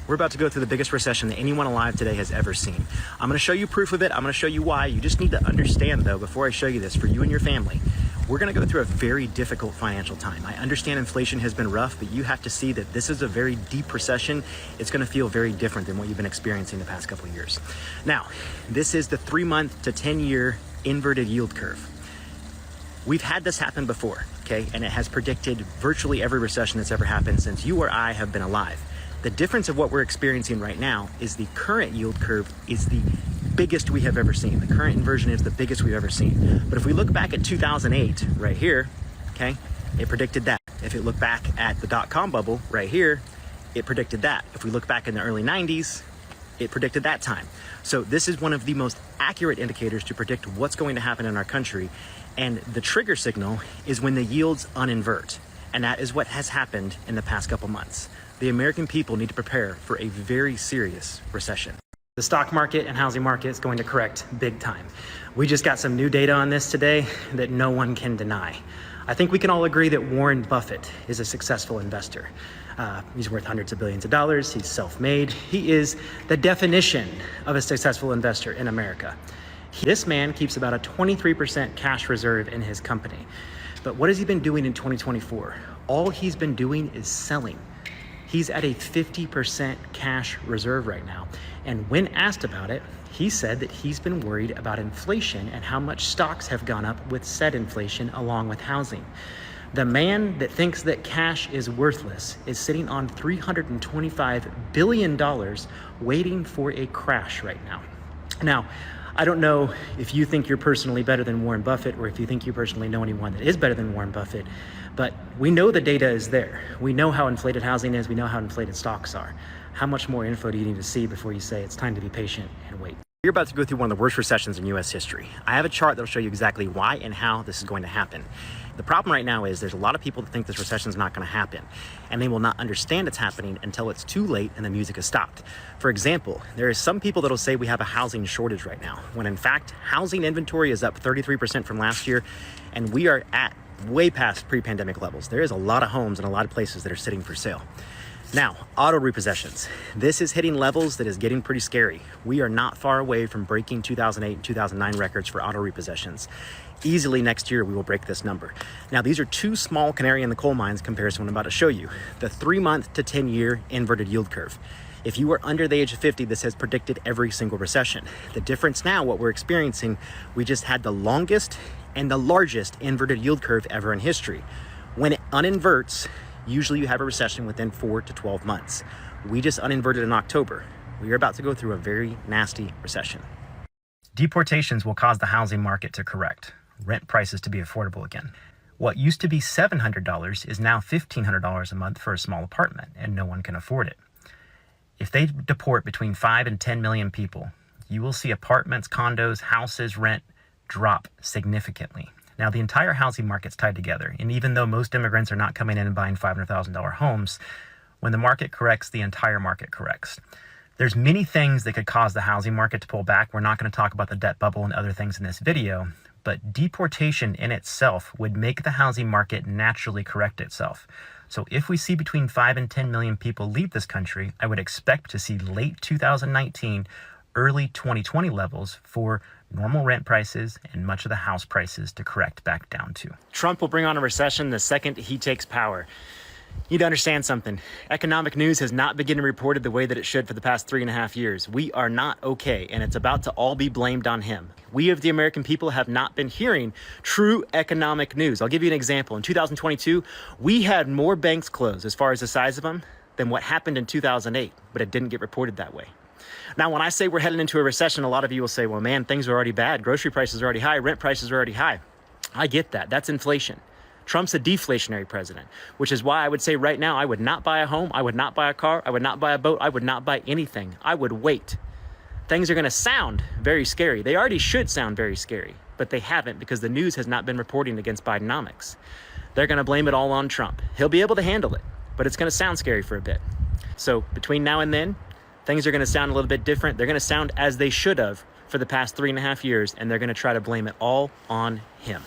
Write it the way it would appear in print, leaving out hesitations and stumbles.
We're about to go through the biggest recession that anyone alive today has ever seen. I'm gonna show you proof of it. I'm gonna show you why. You just need to understand though, before I show you this, for you and your family, we're gonna go through a very difficult financial time. I understand inflation has been rough, but you have to see that this is a very deep recession. It's gonna feel very different than what you've been experiencing the past couple of years. Now, this is the 3-month to 10-year inverted yield curve. We've had this happen before, okay? And it has predicted virtually every recession that's ever happened since you or I have been alive. The difference of what we're experiencing right now is the current yield curve is the biggest we have ever seen. The current inversion is the biggest we've ever seen. But if we look back at 2008, right here, okay, it predicted that. If you look back at the dot-com bubble right here, it predicted that. If we look back in the early 90s, it predicted that time. So this is one of the most accurate indicators to predict what's going to happen in our country. And the trigger signal is when the yields uninvert. And that is what has happened in the past couple months. The American people need to prepare for a very serious recession. The stock market and housing market is going to correct big time. We just got some new data on this today that no one can deny. I think we can all agree that Warren Buffett is a successful investor. He's worth hundreds of billions of dollars. He's self-made. He is the definition of a successful investor in America. This man keeps about a 23% cash reserve in his company. But what has he been doing in 2024? All he's been doing is selling. He's at a 50% cash reserve right now. And when asked about it, he said that he's been worried about inflation and how much stocks have gone up with said inflation along with housing. The man that thinks that cash is worthless is sitting on $325 billion waiting for a crash right now. Now, I don't know if you think you're personally better than Warren Buffett or if you think you personally know anyone that is better than Warren Buffett, but we know the data is there. We know how inflated housing is. We know how inflated stocks are. How much more info do you need to see before you say it's time to be patient and wait? You're about to go through one of the worst recessions in US history. I have a chart that'll show you exactly why and how this is going to happen. The problem right now is there's a lot of people that think this recession is not going to happen, and they will not understand it's happening until it's too late and the music has stopped. For example, there are some people that'll say we have a housing shortage right now, when in fact, housing inventory is up 33% from last year, and we are at way past pre-pandemic levels. There is a lot of homes in a lot of places that are sitting for sale. Now, auto repossessions. This is hitting levels that is getting pretty scary. We are not far away from breaking 2008 and 2009 records for auto repossessions. Easily next year, we will break this number. Now, these are two small canary in the coal mines compared to what I'm about to show you. The 3-month to 10-year inverted yield curve. If you are under the age of 50, this has predicted every single recession. The difference now, what we're experiencing, we just had the longest and the largest inverted yield curve ever in history. When it uninverts, usually you have a recession within 4 to 12 months. We just uninverted in October. We are about to go through a very nasty recession. Deportations will cause the housing market to correct, rent prices to be affordable again. What used to be $700 is now $1,500 a month for a small apartment, and no one can afford it. If they deport between 5 and 10 million people, you will see apartments, condos, houses, rent drop significantly. Now, the entire housing market's tied together, and even though most immigrants are not coming in and buying $500,000 homes, when the market corrects, the entire market corrects. There's many things that could cause the housing market to pull back. We're not going to talk about the debt bubble and other things in this video, but deportation in itself would make the housing market naturally correct itself. So if we see between 5 and 10 million people leave this country, I would expect to see late 2019, early 2020 levels for normal rent prices and much of the house prices to correct back down to. Trump will bring on a recession the second he takes power. You need to understand something. Economic news has not been getting reported the way that it should for the past 3.5 years. We are not okay, and it's about to all be blamed on him. We of the American people have not been hearing true economic news. I'll give you an example. In 2022, we had more banks closed as far as the size of them than what happened in 2008, but it didn't get reported that way. Now, when I say we're heading into a recession, a lot of you will say, well, man, things are already bad. Grocery prices are already high. Rent prices are already high. I get that. That's inflation. Trump's a deflationary president, which is why I would say right now, I would not buy a home. I would not buy a car. I would not buy a boat. I would not buy anything. I would wait. Things are going to sound very scary. They already should sound very scary, but they haven't because the news has not been reporting against Bidenomics. They're going to blame it all on Trump. He'll be able to handle it, but it's going to sound scary for a bit. So between now and then, things are going to sound a little bit different. They're going to sound as they should have for the past 3.5 years, and they're going to try to blame it all on him.